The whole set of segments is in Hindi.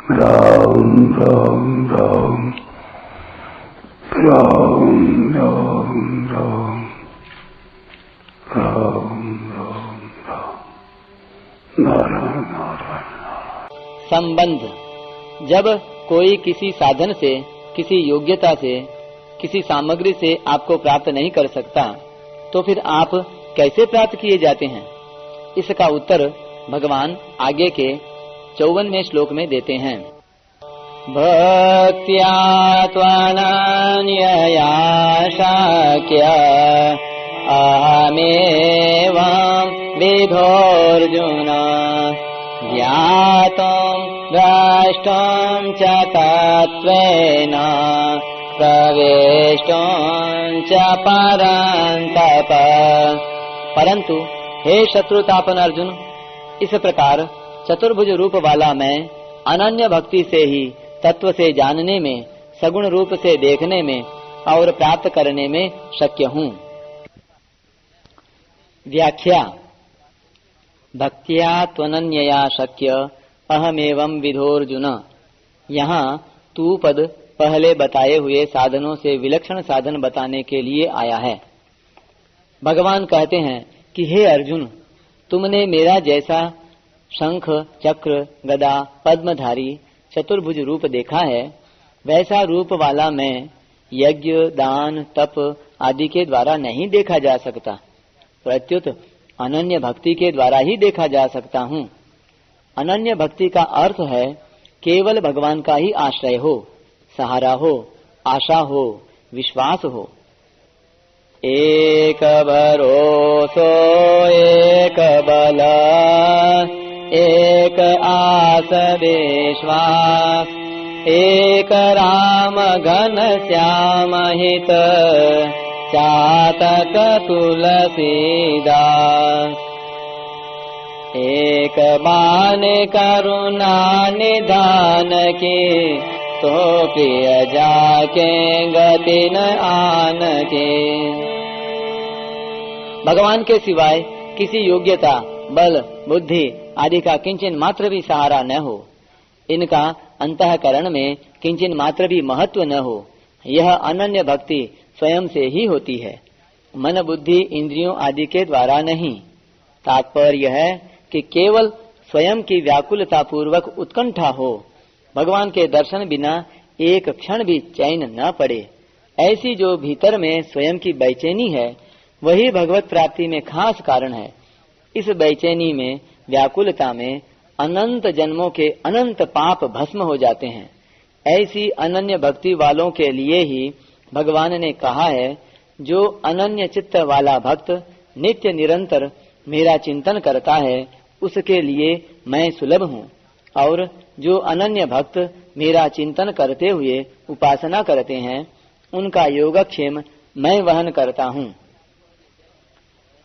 राम राम राम राम राम राम राम राम राम नारायण नारायण। संबंध। जब कोई किसी साधन से, किसी योग्यता से, किसी सामग्री से आपको प्राप्त नहीं कर सकता, तो फिर आप कैसे प्राप्त किए जाते हैं? इसका उत्तर भगवान आगे के 54वें श्लोक में देते हैं। भक्त्या त्वनन्यया शक्य अहमेवं विधोऽर्जुन ज्ञातुं द्रष्टुं च तत्त्वेन प्रवेष्टुं च परन्तप। परंतु हे शत्रुतापन अर्जुन, इस प्रकार चतुर्भुज रूप वाला मैं अनन्य भक्ति से ही तत्व से जानने में, सगुण रूप से देखने में और प्राप्त करने में शक्य हूँ। व्याख्या। भक्त्या त्वनन्यया शक्य अहमेवं विधोऽर्जुन। यहाँ तू पद पहले बताए हुए साधनों से विलक्षण साधन बताने के लिए आया है। भगवान कहते हैं कि हे अर्जुन, तुमने मेरा जैसा शंख, चक्र, गदा, पद्मधारी चतुर्भुज रूप देखा है, वैसा रूप वाला मैं यज्ञ, दान, तप आदि के द्वारा नहीं देखा जा सकता, प्रत्युत अनन्य भक्ति के द्वारा ही देखा जा सकता हूँ। अनन्य भक्ति का अर्थ है केवल भगवान का ही आश्रय हो, सहारा हो, आशा हो, विश्वास हो। एक भरोसो एक बल एक आस विश्वास एक राम घन श्याम हित चातक तुलसीदास। एक मान करुणा निधान की तो प्रिय जाके गति न आन के। भगवान के सिवाय किसी योग्यता, बल, बुद्धि आदि का किंचन मात्र भी सहारा न हो, इनका अंतःकरण में किंचन मात्र भी महत्व न हो, यह अनन्य भक्ति स्वयं से ही होती है, मन बुद्धि इंद्रियों आदि के द्वारा नहीं। तात्पर्य है कि केवल स्वयं की व्याकुलता पूर्वक उत्कंठा हो, भगवान के दर्शन बिना एक क्षण भी चैन न पड़े। ऐसी जो भीतर में स्वयं की बेचैनी है, वही भगवत प्राप्ति में खास कारण है। इस बेचैनी में, व्याकुलता में अनंत जन्मों के अनंत पाप भस्म हो जाते हैं। ऐसी अनन्य भक्ति वालों के लिए ही भगवान ने कहा है, जो अनन्य चित्त वाला भक्त नित्य निरंतर मेरा चिंतन करता है, उसके लिए मैं सुलभ हूँ, और जो अनन्य भक्त मेरा चिंतन करते हुए उपासना करते हैं, उनका योगक्षेम मैं वहन करता हूँ।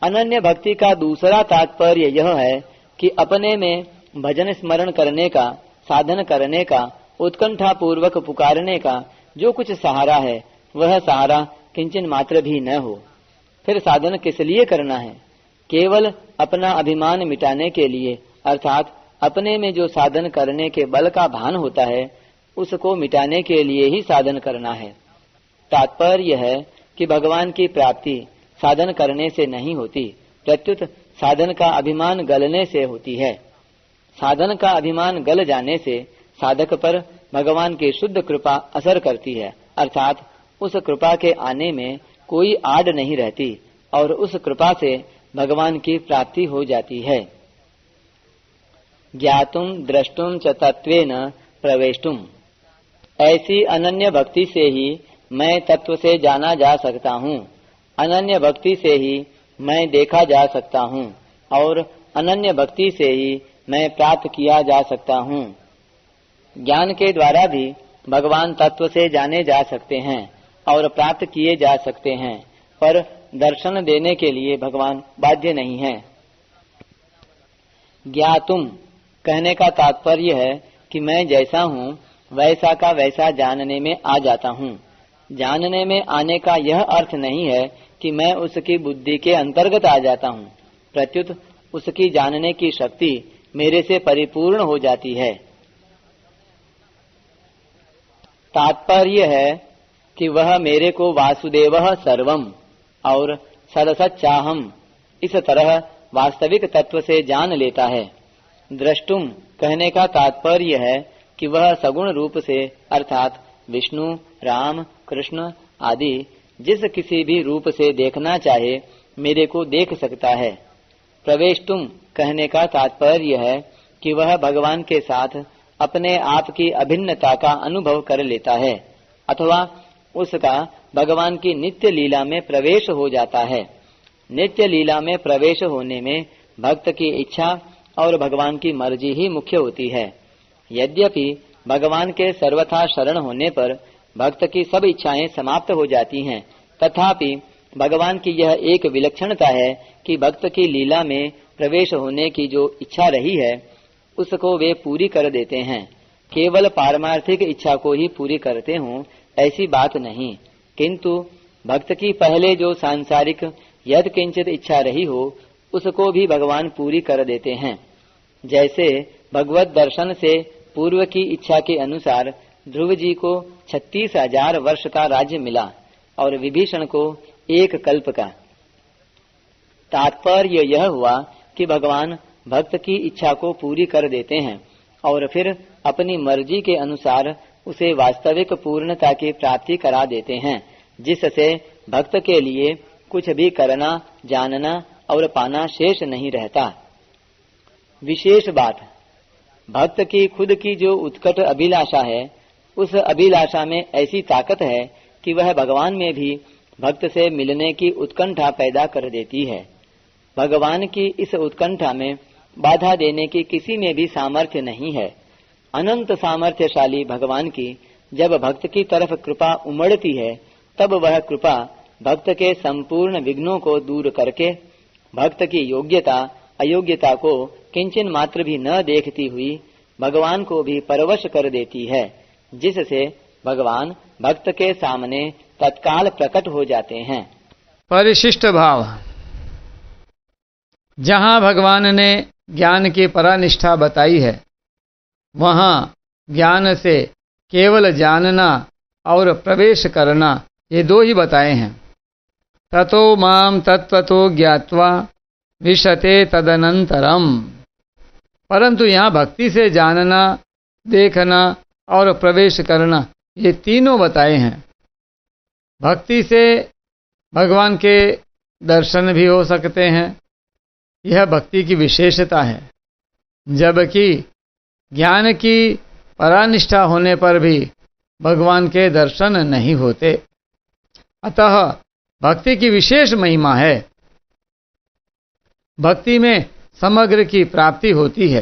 अनन्य भक्ति का दूसरा तात्पर्य यह है कि अपने में भजन स्मरण करने का, साधन करने का, उत्कंठा पूर्वक पुकारने का जो कुछ सहारा है, वह सहारा किंचन मात्र भी न हो। फिर साधन किस लिए करना है? केवल अपना अभिमान मिटाने के लिए, अर्थात अपने में जो साधन करने के बल का भान होता है, उसको मिटाने के लिए ही साधन करना है। तात्पर्य है कि भगवान की प्राप्ति साधन करने से नहीं होती, प्रत्युत साधन का अभिमान गलने से होती है। साधन का अभिमान गल जाने से साधक पर भगवान की शुद्ध कृपा असर करती है, अर्थात उस कृपा के आने में कोई आड़ नहीं रहती और उस कृपा से भगवान की प्राप्ति हो जाती है। ज्ञातुम द्रष्टुम च तत्वेन प्रवेष्टुम। ऐसी अनन्य भक्ति से ही मैं तत्व से जाना जा सकता हूँ, अनन्य भक्ति से ही मैं देखा जा सकता हूँ, और अनन्य भक्ति से ही मैं प्राप्त किया जा सकता हूँ। ज्ञान के द्वारा भी भगवान तत्व से जाने जा सकते हैं और प्राप्त किए जा सकते हैं, पर दर्शन देने के लिए भगवान बाध्य नहीं है। ज्ञातुम कहने का तात्पर्य है कि मैं जैसा हूँ वैसा का वैसा जानने में आ जाता हूँ। जानने में आने का यह अर्थ नहीं है कि मैं उसकी बुद्धि के अंतर्गत आ जाता हूँ, प्रत्युत उसकी जानने की शक्ति मेरे से परिपूर्ण हो जाती है। तात्पर्य है कि वह मेरे को वासुदेवः सर्वम और सदसच्चाहम इस तरह वास्तविक तत्व से जान लेता है। द्रष्टुम कहने का तात्पर्य है कि वह सगुण रूप से अर्थात विष्णु, राम, कृष्ण आदि जिस किसी भी रूप से देखना चाहे मेरे को देख सकता है। प्रवेष्टुम कहने का तात्पर्य है कि वह भगवान के साथ अपने आप की अभिन्नता का अनुभव कर लेता है अथवा उसका भगवान की नित्य लीला में प्रवेश हो जाता है। नित्य लीला में प्रवेश होने में भक्त की इच्छा और भगवान की मर्जी ही मुख्य होती है। यद्यपि भगवान के सर्वथा शरण होने पर भक्त की सब इच्छाएं समाप्त हो जाती हैं, तथापि भगवान की यह एक विलक्षणता है कि भक्त की लीला में प्रवेश होने की जो इच्छा रही है उसको वे पूरी कर देते हैं। केवल पारमार्थिक इच्छा को ही पूरी करते हों ऐसी बात नहीं, किंतु भक्त की पहले जो सांसारिक यद किंचित इच्छा रही हो उसको भी भगवान पूरी कर देते हैं। जैसे भगवत दर्शन से पूर्व की इच्छा के अनुसार ध्रुव जी को 36,000 वर्ष का राज्य मिला और विभीषण को 1 कल्प का। तात्पर्य यह हुआ कि भगवान भक्त की इच्छा को पूरी कर देते हैं और फिर अपनी मर्जी के अनुसार उसे वास्तविक पूर्णता की प्राप्ति करा देते हैं, जिससे भक्त के लिए कुछ भी करना, जानना और पाना शेष नहीं रहता। विशेष बात, भक्त की खुद की जो उत्कट अभिलाषा है उस अभिलाषा में ऐसी ताकत है कि वह भगवान में भी भक्त से मिलने की उत्कंठा पैदा कर देती है। भगवान की इस उत्कंठा में बाधा देने की किसी में भी सामर्थ्य नहीं है। अनंत सामर्थ्यशाली भगवान की जब भक्त की तरफ कृपा उमड़ती है तब वह कृपा भक्त के संपूर्ण विघ्नों को दूर करके भक्त की योग्यता अयोग्यता को किंचन मात्र भी न देखती हुई भगवान को भी परवश कर देती है, जिससे भगवान भक्त के सामने तत्काल प्रकट हो जाते हैं। परिशिष्ट भाव। जहाँ भगवान ने ज्ञान की परानिष्ठा बताई है वहाँ ज्ञान से केवल जानना और प्रवेश करना ये 2 ही बताए हैं। ततो माम तत्वतो ज्ञात्वा विशते तदनंतरम। परंतु यहाँ भक्ति से जानना, देखना और प्रवेश करना ये तीनों बताए हैं। भक्ति से भगवान के दर्शन भी हो सकते हैं, यह भक्ति की विशेषता है, जबकि ज्ञान की परानिष्ठा होने पर भी भगवान के दर्शन नहीं होते। अतः भक्ति की विशेष महिमा है। भक्ति में समग्र की प्राप्ति होती है।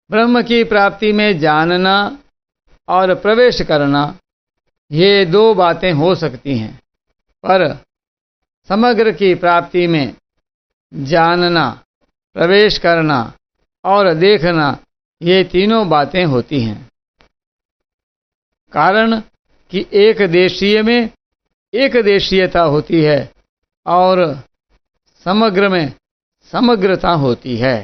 ब्रह्म की प्राप्ति में जानना और प्रवेश करना ये 2 बातें हो सकती हैं, पर समग्र की प्राप्ति में जानना, प्रवेश करना और देखना ये तीनों बातें होती हैं। कारण कि एक देशीय में एक देशीयता होती है और समग्र में समग्रता होती है।